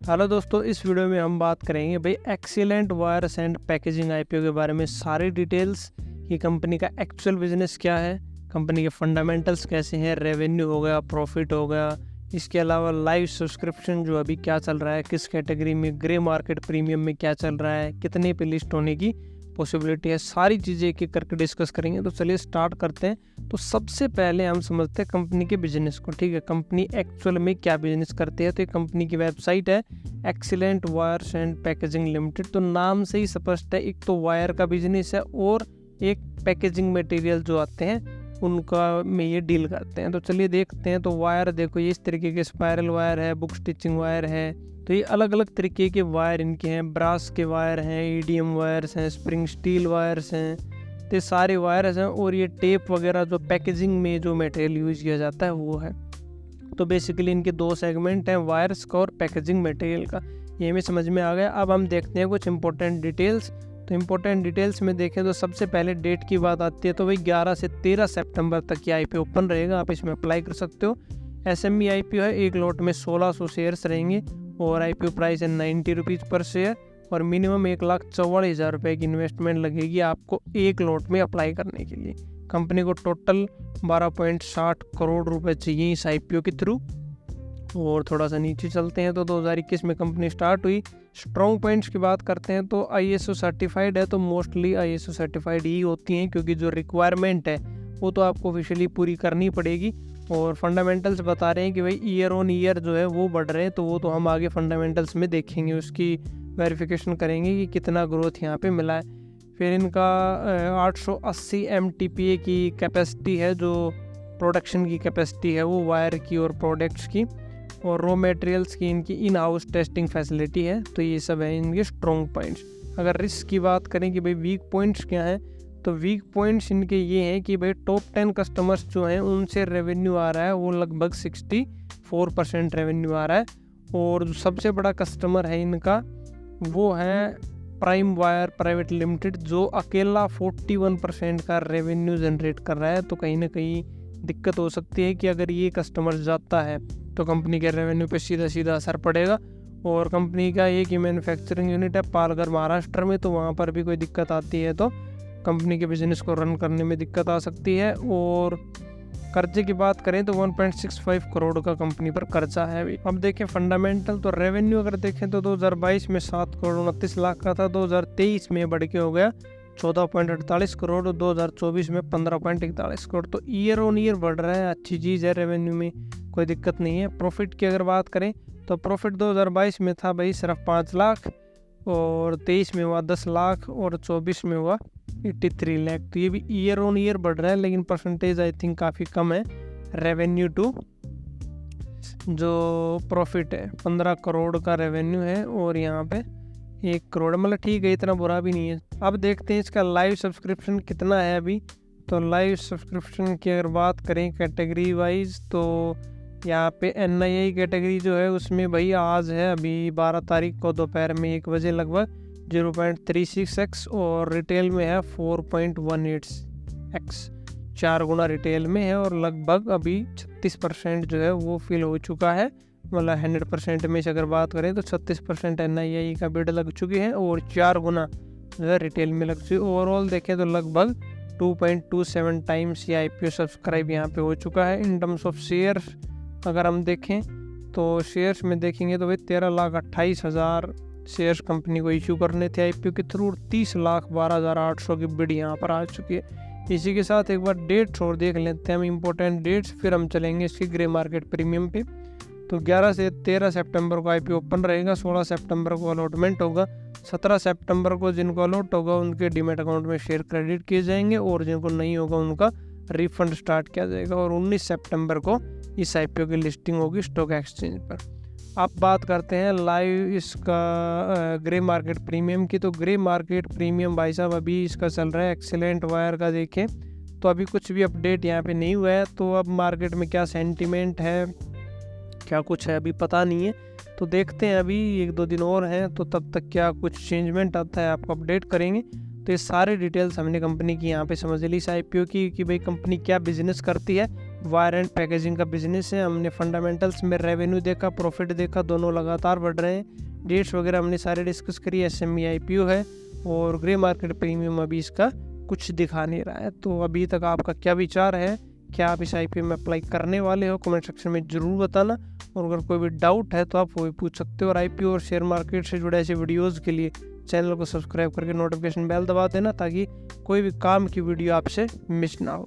Hello दोस्तों, इस video में हम बात करेंगे भाई excellent wires and packaging IPO के बारे में सारी डिटेल्स कि कंपनी का एक्चुअल बिजनेस क्या है, कंपनी के फंडामेंटल्स कैसे हैं, रेवेन्यू हो गया, प्रॉफिट हो गया, इसके अलावा लाइव सब्सक्रिप्शन जो अभी क्या चल रहा है, किस कैटेगरी में, ग्रे मार्केट प्रीमियम में क्या चल रहा है, कितने पे लिस्ट होने की पॉसिबिलिटी है, सारी चीज़ें एक एक करके डिस्कस करेंगे। तो चलिए स्टार्ट करते हैं। तो सबसे पहले हम समझते हैं कंपनी के बिजनेस को। ठीक है, कंपनी एक्चुअल में क्या बिजनेस करती है। तो ये कंपनी की वेबसाइट है excellent wires and packaging limited. तो नाम से ही स्पष्ट है, एक तो वायर का बिजनेस है और एक पैकेजिंग मटेरियल जो आते हैं उनका में ये डील करते हैं। तो चलिए देखते हैं। तो वायर देखो, ये इस तरीके के स्पायरल वायर है, बुक स्टिचिंग वायर है। तो ये अलग अलग तरीके के वायर इनके हैं, ब्रास के वायर हैं, ईडीएम वायर्स हैं, स्प्रिंग स्टील वायर्स हैं। तो ये सारे वायर्स हैं और ये टेप वगैरह जो पैकेजिंग में जो मटेरियल यूज़ किया जाता है वो है। तो बेसिकली इनके दो सेगमेंट हैं, वायर्स का और पैकेजिंग मटेरियल का। ये हमें समझ में आ गया। अब हम देखते हैं कुछ इंपॉर्टेंट डिटेल्स। तो इम्पोर्टेंट डिटेल्स में देखें तो सबसे पहले डेट की बात आती है। तो वही 11 से 13 सितंबर तक ये आईपीओ ओपन रहेगा, आप इसमें अप्लाई कर सकते हो। एसएमई आईपीओ है, एक लॉट में 1600 शेयर्स रहेंगे और आईपीओ प्राइस है 90 रुपीज़ पर शेयर और मिनिमम 1,44,000 रुपये की इन्वेस्टमेंट लगेगी आपको एक लॉट में अप्लाई करने के लिए। कंपनी को टोटल 12.60 करोड़ रुपए चाहिए इस आईपीओ के थ्रू। और थोड़ा सा नीचे चलते हैं तो 2021 में कंपनी स्टार्ट हुई। स्ट्रॉन्ग पॉइंट्स की बात करते हैं तो आईएसओ सर्टिफाइड है। तो मोस्टली आईएसओ सर्टिफाइड ही होती हैं क्योंकि जो रिक्वायरमेंट है वो तो आपको ऑफिशियली पूरी करनी पड़ेगी। और फंडामेंटल्स बता रहे हैं कि भाई ईयर ऑन ईयर जो है वो बढ़ रहे हैं। तो वो तो हम आगे फंडामेंटल्स में देखेंगे, उसकी वेरिफिकेशन करेंगे कि कितना ग्रोथ यहाँ पे मिला है। फिर इनका 880 MTPA की कैपेसिटी है, जो प्रोडक्शन की कैपेसिटी है वो वायर की और प्रोडक्ट्स की। और रॉ मटेरियल्स की इनकी इन हाउस टेस्टिंग फैसिलिटी है। तो ये सब है इनके स्ट्रॉन्ग पॉइंट्स। अगर रिस्क की बात करें कि भाई वीक पॉइंट्स क्या हैं, तो वीक पॉइंट्स इनके ये हैं कि भाई टॉप 10 कस्टमर्स जो हैं उनसे रेवेन्यू आ रहा है वो लगभग 64% रेवेन्यू आ रहा है। और जो सबसे बड़ा कस्टमर है इनका वो है प्राइम वायर प्राइवेट लिमिटेड, जो अकेला 41% का रेवेन्यू जनरेट कर रहा है। तो कहीं ना कहीं दिक्कत हो सकती है कि अगर ये कस्टमर जाता है तो कंपनी के रेवेन्यू पे सीधा सीधा असर पड़ेगा। और कंपनी का एक ही मैन्युफैक्चरिंग यूनिट है पालघर महाराष्ट्र में, तो वहाँ पर भी कोई दिक्कत आती है तो कंपनी के बिजनेस को रन करने में दिक्कत आ सकती है। और कर्जे की बात करें तो 1.65 करोड़ का कंपनी पर कर्जा है अभी। अब देखें फंडामेंटल, तो रेवेन्यू अगर देखें तो 2022 में 7 करोड़ 29 लाख का था, 2023 में बढ़ के हो गया 14.48 करोड़, 2024 में 15.41 करोड़। तो ईयर ऑन ईयर बढ़ रहा है, अच्छी चीज़ है, रेवेन्यू में कोई दिक्कत नहीं है। प्रॉफिट की अगर बात करें तो प्रॉफिट 2022 में था भाई सिर्फ 5 लाख और 23 में हुआ 10 लाख और 24 में हुआ 83 लाख। तो ये भी ईयर ऑन ईयर बढ़ रहा है, लेकिन परसेंटेज आई थिंक काफ़ी कम है रेवेन्यू टू जो प्रॉफिट है। 15 करोड़ का रेवेन्यू है और यहाँ पे 1 करोड़, मतलब ठीक है, इतना बुरा भी नहीं है। अब देखते हैं इसका लाइव सब्सक्रिप्शन कितना है अभी। तो लाइव सब्सक्रिप्शन की अगर बात करें कैटेगरी वाइज, तो यहाँ पे NII कैटेगरी जो है उसमें भाई आज है अभी 12 तारीख को दोपहर में 1 बजे लगभग 0.36x और रिटेल में है 4.18x, 4 गुना रिटेल में है। और लगभग अभी 36% जो है वो फिल हो चुका है। मतलब 100% में से अगर बात करें तो 36% NII का बिड लग चुकी है और 4 गुना जो है रिटेल में लग चुकी है। ओवरऑल देखें तो लगभग 2.27 टाइम्स ये IPO सब्सक्राइब यहाँ पे हो चुका है। इन टर्म्स ऑफ शेयर अगर हम देखें तो शेयर्स में देखेंगे तो भाई 13,28,000 शेयर्स कंपनी को इशू करने थे आईपीओ के थ्रू और 30,12,800 की बिड यहाँ पर आ चुकी है। इसी के साथ एक बार डेट्स और देख लेते हैं हम, इम्पोर्टेंट डेट्स, फिर हम चलेंगे इसकी ग्रे मार्केट प्रीमियम पे। तो 11 से 13 सितंबर को आईपीओ ओपन रहेगा, 16 सितंबर को अलॉटमेंट होगा, 17 सितंबर को जिनको अलॉट होगा उनके डीमैट अकाउंट में शेयर क्रेडिट किए जाएंगे और जिनको नहीं होगा उनका रिफंड स्टार्ट किया जाएगा। और 19 सितंबर को इस आईपीओ की लिस्टिंग होगी स्टॉक एक्सचेंज पर। अब बात करते हैं लाइव इसका ग्रे मार्केट प्रीमियम की। तो ग्रे मार्केट प्रीमियम भाई साहब अभी इसका चल रहा है एक्सीलेंट वायर का। देखें तो अभी कुछ भी अपडेट यहाँ पे नहीं हुआ है। तो अब मार्केट में क्या सेंटिमेंट है, क्या कुछ है, अभी पता नहीं है। तो देखते हैं, अभी 1-2 दिन और हैं, तो तब तक क्या कुछ चेंजमेंट आता है आपको अपडेट करेंगे। तो ये सारे डिटेल्स हमने कंपनी की यहाँ पे समझ ली इस आईपीओ की कि भाई कंपनी क्या बिजनेस करती है। वायर एंड पैकेजिंग का बिजनेस है। हमने फंडामेंटल्स में रेवेन्यू देखा, प्रॉफिट देखा, दोनों लगातार बढ़ रहे हैं। डेट्स वगैरह हमने सारे डिस्कस करी। SME IPO है और ग्रे मार्केट प्रीमियम अभी इसका कुछ दिखा नहीं रहा है। तो अभी तक आपका क्या विचार है, क्या आप इस IPO में अप्लाई करने वाले हो, कमेंट सेक्शन में ज़रूर बताना। और अगर कोई भी डाउट है तो आप वो भी पूछ सकते हो। और IPO और शेयर मार्केट से जुड़े ऐसे वीडियोज़ के लिए चैनल को सब्सक्राइब करके नोटिफिकेशन बेल दबा देना, ताकि कोई भी काम की वीडियो आपसे मिस ना हो।